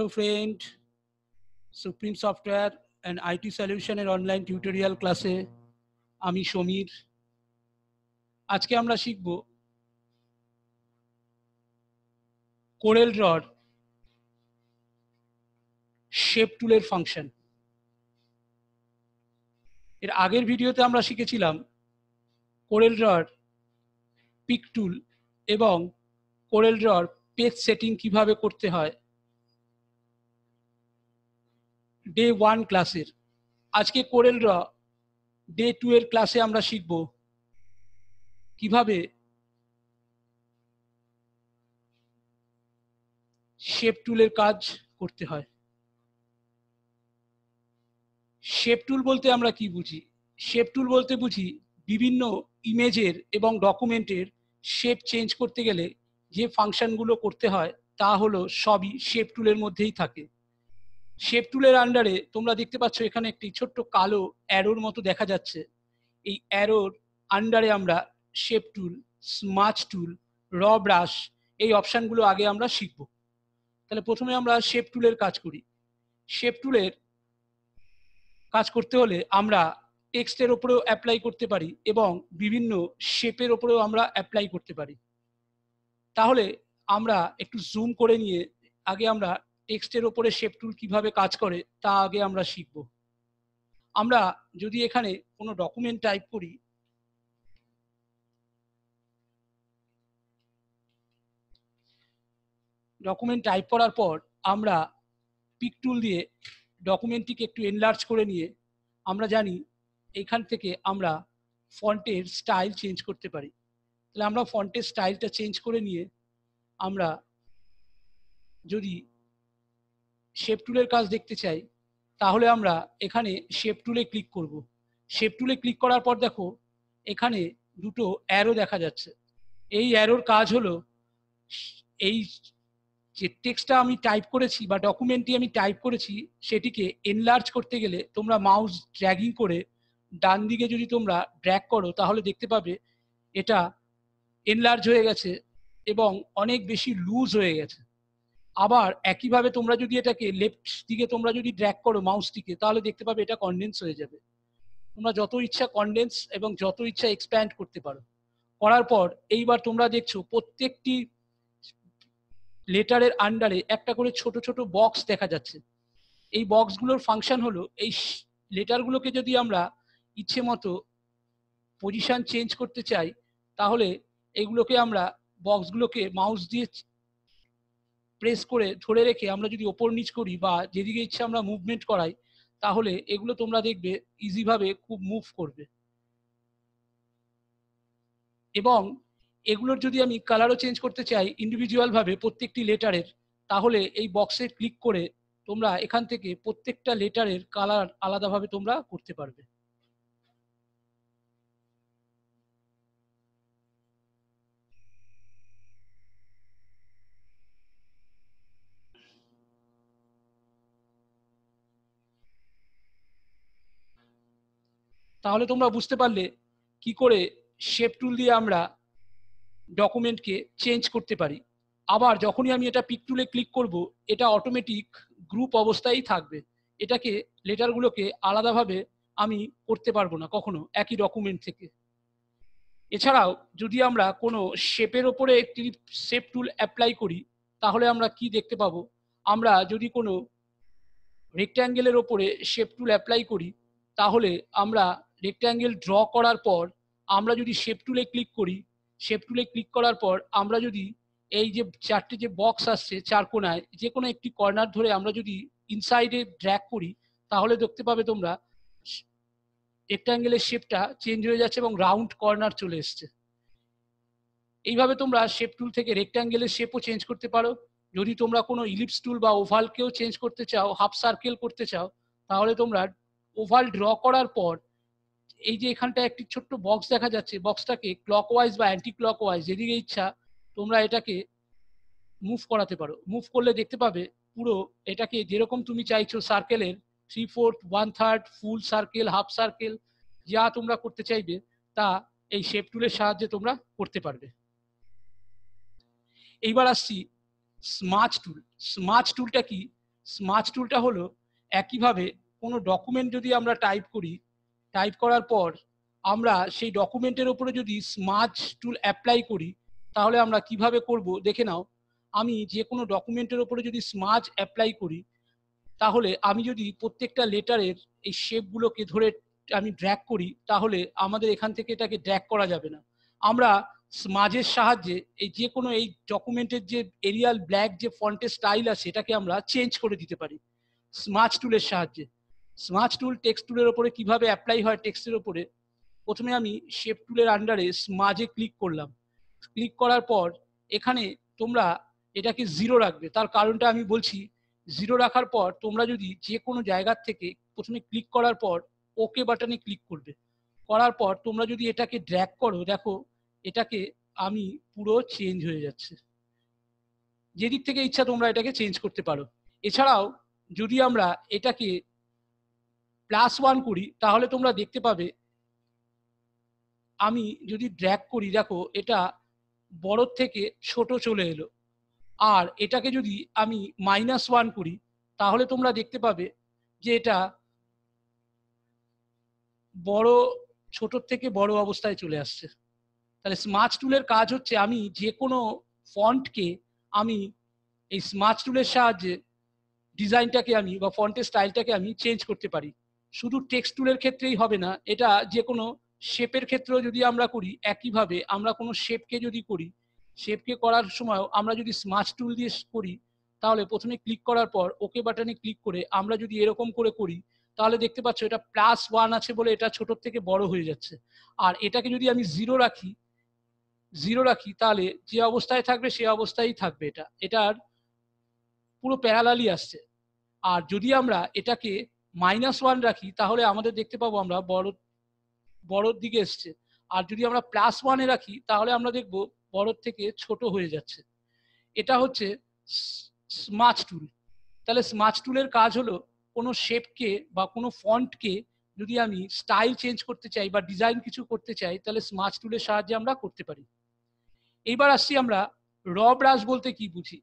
Hello friend, Supreme Software and IT Solution এর online tutorial ক্লাসে আমি সমীর। আজকে আমরা শিখব কোরেল ড্রর শেপ টুলের ফাংশন। এর আগের ভিডিওতে আমরা শিখেছিলাম কোরেল ড্রর পিক টুল এবং কোরেল ড্রর পেজ সেটিং কিভাবে করতে হয় ডে 1 ক্লাসের। আজকে কোরেল ড্র ডে 2 এর ক্লাসে আমরা শিখব কিভাবে শেপ টুলের কাজ করতে হয়। শেপ টুল বলতে আমরা কি বুঝি? শেপ টুল বলতে বুঝি বিভিন্ন ইমেজের এবং ডকুমেন্টের শেপ চেঞ্জ করতে গেলে যে ফাংশনগুলো করতে হয় তা হলো সবই শেপ টুলের মধ্যেই থাকে। শেপ টুলের আন্ডারে তোমরা দেখতে পাচ্ছ এখানে একটি ছোট্ট কালো অ্যারোর মতো দেখা যাচ্ছে। এই অ্যারোর আন্ডারে আমরা শেপ টুল, স্মাচ টুল, র ব্রাশ এই অপশানগুলো আগে আমরা শিখব। তাহলে প্রথমে আমরা শেপ টুলের কাজ করি। শেপ টুলের কাজ করতে হলে আমরা টেক্সটের ওপরেও অ্যাপ্লাই করতে পারি এবং বিভিন্ন শেপের ওপরেও আমরা অ্যাপ্লাই করতে পারি। তাহলে আমরা একটু জুম করে নিয়ে আগে আমরা টেক্সটের ওপরে শেপ টুল কিভাবে কাজ করে তা আগে আমরা শিখব। আমরা যদি এখানে কোনো ডকুমেন্ট টাইপ করি, ডকুমেন্ট টাইপ করার পর আমরা পিক টুল দিয়ে ডকুমেন্টটিকে একটু এনলার্জ করে নিয়ে আমরা জানি এইখান থেকে আমরা ফন্টের স্টাইল চেঞ্জ করতে পারি। তাহলে আমরা ফন্টের স্টাইলটা চেঞ্জ করে নিয়ে আমরা যদি শেপ টুলের কাজ দেখতে চাই তাহলে আমরা এখানে শেপ টুলে ক্লিক করব। শেপ টুলে ক্লিক করার পর দেখো এখানে দুটো অ্যারো দেখা যাচ্ছে। এই অ্যারোর কাজ হলো এই যে টেক্সটটা আমি টাইপ করেছি বা ডকুমেন্টটি আমি টাইপ করেছি সেটিকে এনলার্জ করতে গেলে তোমরা মাউস ড্র্যাগিং করে ডান দিকে যদি তোমরা ড্র্যাগ করো তাহলে দেখতে পাবে এটা এনলার্জ হয়ে গেছে এবং অনেক বেশি লুজ হয়ে গেছে। আবার একইভাবে তোমরা যদি এটাকে লেফট দিকে তোমরা যদি ড্র্যাগ করো মাউসটিকে তাহলে দেখতে পাবে এটা কনডেন্স হয়ে যাবে। তোমরা যত ইচ্ছা কনডেন্স এবং যত ইচ্ছা এক্সপ্যান্ড করতে পারো। করার পর এইবার তোমরা দেখছো প্রত্যেকটি লেটারের আন্ডারে একটা করে ছোট ছোট বক্স দেখা যাচ্ছে। এই বক্সগুলোর ফাংশন হলো এই লেটারগুলোকে যদি আমরা ইচ্ছে মতো পজিশন চেঞ্জ করতে চাই তাহলে এগুলোকে আমরা বক্সগুলোকে মাউস দিয়ে প্রেস করে ধরে রেখে আমরা যদি ওপর নিচ করি বা যেদিকে ইচ্ছা আমরা মুভমেন্ট করাই তাহলে এগুলো তোমরা দেখবে ইজিভাবে খুব মুভ করবে। এবং এগুলোর যদি আমি কালারও চেঞ্জ করতে চাই ইন্ডিভিজুয়াল ভাবে প্রত্যেকটি লেটারের, তাহলে এই বক্সে ক্লিক করে তোমরা এখান থেকে প্রত্যেকটা লেটারের কালার আলাদাভাবে তোমরা করতে পারবে। তাহলে তোমরা বুঝতে পারলে কি করে শেপ টুল দিয়ে আমরা ডকুমেন্টকে চেঞ্জ করতে পারি। আবার যখনই আমি এটা পিক টুলে ক্লিক করব এটা অটোমেটিক গ্রুপ অবস্থায় থাকবে। এটাকে লেটারগুলোকে আলাদাভাবে আমি করতে পারবো না কখনো একই ডকুমেন্ট থেকে। এছাড়াও যদি আমরা কোনো শেপের ওপরে একটি শেপ টুল অ্যাপ্লাই করি তাহলে আমরা কি দেখতে পাবো, আমরা যদি কোনো রেক্ট্যাঙ্গেলের ওপরে শেপ টুল অ্যাপ্লাই করি তাহলে আমরা রেক্ট্যাঙ্গেল ড্র করার পর আমরা যদি শেপ টুলে ক্লিক করি, শেপ টুলে ক্লিক করার পর আমরা যদি এই যে চারটে যে বক্স আসছে চার কোনায় যে কোনো একটি কর্নার ধরে আমরা যদি ইনসাইডে ড্র্যাগ করি তাহলে দেখতে পাবে তোমরা রেক্ট্যাঙ্গেলের শেপটা চেঞ্জ হয়ে যাচ্ছে এবং রাউন্ড কর্নার চলে এসছে। এইভাবে তোমরা শেপ টুল থেকে রেক্ট্যাঙ্গেলের শেপও চেঞ্জ করতে পারো। যদি তোমরা কোনো ইলিপস টুল বা ওভালকেও চেঞ্জ করতে চাও, হাফ সার্কেল করতে চাও, তাহলে তোমরা ওভাল ড্র করার পর এই যে এখানটা একটি ছোট্ট বক্স দেখা যাচ্ছে, বক্সটাকে ক্লকওয়াইজ বা অ্যান্টি ক্লকওয়াইজ যেদিকে ইচ্ছা তোমরা এটাকে মুভ করাতে পারো। মুভ করলে দেখতে পাবে পুরো এটাকে যেরকম তুমি চাইছো সার্কেলের 3/4, 1/3, ফুল সার্কেল, হাফ সার্কেল যা তোমরা করতে চাইবে তা এই শেপ টুলের সাহায্যে তোমরা করতে পারবে। এইবার আসছি স্মাচ টুল। স্মাচ টুলটা কি স্মার্চ টুলটা হলো একইভাবে কোনো ডকুমেন্ট যদি আমরা টাইপ করি, টাইপ করার পর আমরা সেই ডকুমেন্টের উপরে যদি স্মার্চ টুল অ্যাপ্লাই করি, তাহলে আমরা কিভাবে করব দেখে নাও। আমি যে কোনো ডকুমেন্টের উপরে যদি স্মার্চ অ্যাপ্লাই করি, তাহলে আমি যদি প্রত্যেকটা লেটারের এই শেপগুলোকে ধরে আমি ড্র্যাগ করি, তাহলে আমাদের এখান থেকে এটাকে ড্র্যাগ করা যাবে না। আমরা স্মাজের সাহায্যে এই যে কোনো এই ডকুমেন্টের যে এরিয়াল ব্ল্যাক যে ফন্টের স্টাইল আছে, এটাকে আমরা চেঞ্জ করে দিতে পারি স্মার্চ টুলের সাহায্যে। স্মার্চ টুল টেক্সট টুলের ওপরে কিভাবে অ্যাপ্লাই হয় টেক্সটের ওপরে, প্রথমে আমি শেপ টুলের আন্ডারে স্মাজে ক্লিক করলাম। ক্লিক করার পর এখানে তোমরা এটাকে 0 রাখবে। তার কারণটা আমি বলছি। 0 রাখার পর তোমরা যদি যে কোনো জায়গার থেকে প্রথমে ক্লিক করার পর ওকে বাটনে ক্লিক করবে। করার পর তোমরা যদি এটাকে ড্র্যাগ করো, দেখো এটাকে আমি পুরো চেঞ্জ হয়ে যাচ্ছে। যেদিক থেকে ইচ্ছা তোমরা এটাকে চেঞ্জ করতে পারো। এছাড়াও যদি আমরা এটাকে +1 করি, তাহলে তোমরা দেখতে পাবে আমি যদি ড্র্যাগ করি, দেখো এটা বড় থেকে ছোট চলে এলো। আর এটাকে যদি আমি -1 করি, তাহলে তোমরা দেখতে পাবে যে এটা বড়, ছোট থেকে বড় অবস্থায় চলে আসছে। তাহলে স্মার্চ টুলের কাজ হচ্ছে আমি যে কোনো ফন্টকে আমি এই স্মার্চ টুলের সাহায্যে ডিজাইনটাকে আমি বা ফন্টের স্টাইলটাকে আমি চেঞ্জ করতে পারি। শুধু টেক্সট টুলের ক্ষেত্রেই হবে না, এটা যে কোনো শেপের ক্ষেত্রেও যদি আমরা করি, একইভাবে আমরা কোনো শেপকে যদি করি, শেপকে করার সময় আমরা যদি স্মার্চ টুল দিয়ে করি, তাহলে প্রথমে ক্লিক করার পর ওকে বাটনে ক্লিক করে আমরা যদি এরকম করে করি, তাহলে দেখতে পাচ্ছ এটা +1 আছে বলে এটা ছোট থেকে বড় হয়ে যাচ্ছে। আর এটাকে যদি আমি 0 রাখি, তাহলে যে অবস্থায় থাকবে সে অবস্থায় থাকবে। এটার পুরো প্যারালালি আসছে। আর যদি আমরা এটাকে -1 রাখি, তাহলে আমাদের দেখতে পাবো আমরা বড়র দিকে এসছে। আর যদি আমরা +1 রাখি, তাহলে আমরা দেখব বড়র থেকে ছোট হয়ে যাচ্ছে। এটা হচ্ছে স্মার্চ টুল। তাহলে স্মার্চ টুলের কাজ হলো কোনো শেপকে বা কোনো ফন্টকে যদি আমি স্টাইল চেঞ্জ করতে চাই বা ডিজাইন কিছু করতে চাই, তাহলে স্মার্চ টুলের সাহায্যে আমরা করতে পারি। এইবার আসছি আমরা র ব্রাশ বলতে কি বুঝি।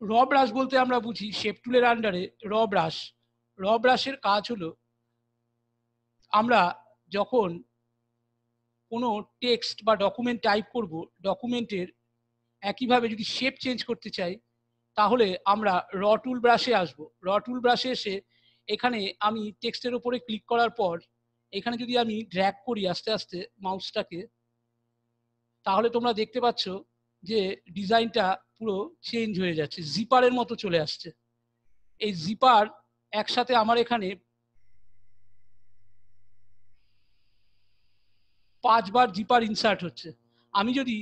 র ব্রাশ বলতে আমরা বুঝি শেপ টুলের আন্ডারে র ব্রাশ। র ব্রাশের কাজ হলো আমরা যখন কোনো টেক্সট বা ডকুমেন্ট টাইপ করব, ডকুমেন্টের একইভাবে যদি শেপ চেঞ্জ করতে চাই, তাহলে আমরা র টুল ব্রাশে আসবো। র টুল ব্রাশে এসে এখানে আমি টেক্সটের উপরে ক্লিক করার পর এখানে যদি আমি ড্র্যাগ করি আস্তে আস্তে মাউসটাকে, তাহলে তোমরা দেখতে পাচ্ছ যে ডিজাইনটা পুরো চেঞ্জ হয়ে যাচ্ছে, জিপারের মতো চলে আসছে। এই জিপার একসাথে আমার এখানে 5 বার জিপার ইনসার্ট হচ্ছে। আমি যদি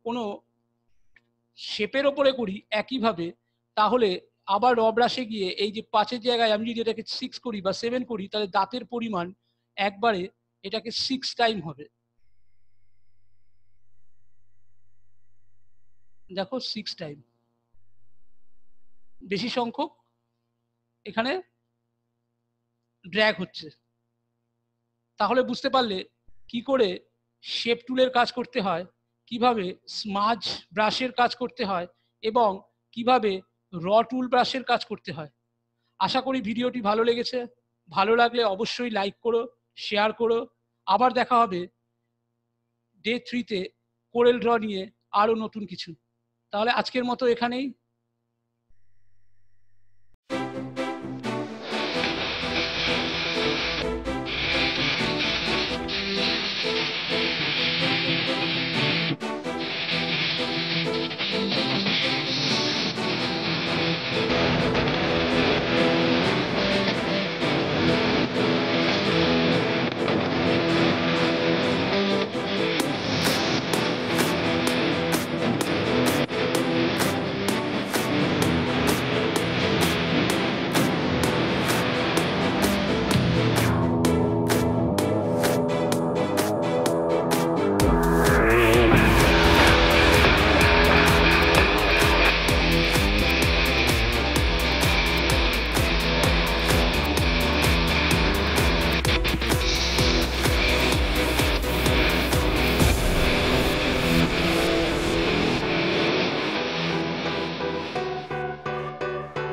কোনো শেপের ওপরে করি একইভাবে, তাহলে আবার র ব্রাশে গিয়ে এই যে 5-এর জায়গায় আমি যদি এটাকে 6 করি বা 7 করি, তাহলে দাঁতের পরিমাণ একবারে এটাকে 6 টাইম হবে। দেখো 6 টাইম বেশি সংখ্যক এখানে ড্র্যাগ হচ্ছে। তাহলে বুঝতে পারলে কি করে শেপ টুলের কাজ করতে হয়, কিভাবে স্মাজ ব্রাশের কাজ করতে হয় এবং কিভাবে র টুল ব্রাশের কাজ করতে হয়। আশা করি ভিডিওটি ভালো লেগেছে। ভালো লাগলে অবশ্যই লাইক করো, শেয়ার করো। আবার দেখা হবে ডে 3-তে কোরেল ড্র নিয়ে আরো নতুন কিছু। তাহলে আজকের মতো এখানেই।